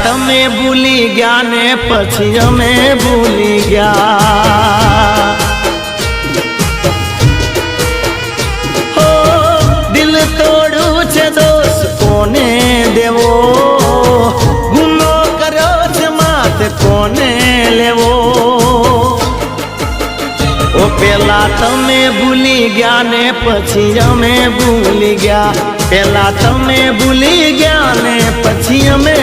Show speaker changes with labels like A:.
A: તમે ભૂલી ગયા ને પછી અમે ભૂલી ગયા। હો દિલ તોડ્યું છે દોષ કોને દેવો, ગુનો કર્યો છે માથે કોને લેવો। ઓ પેલા તમે ભૂલી ગયા ને પછી અમે ભૂલી ગયા, પેલા તમે ભૂલી ગયા ને પછી અમે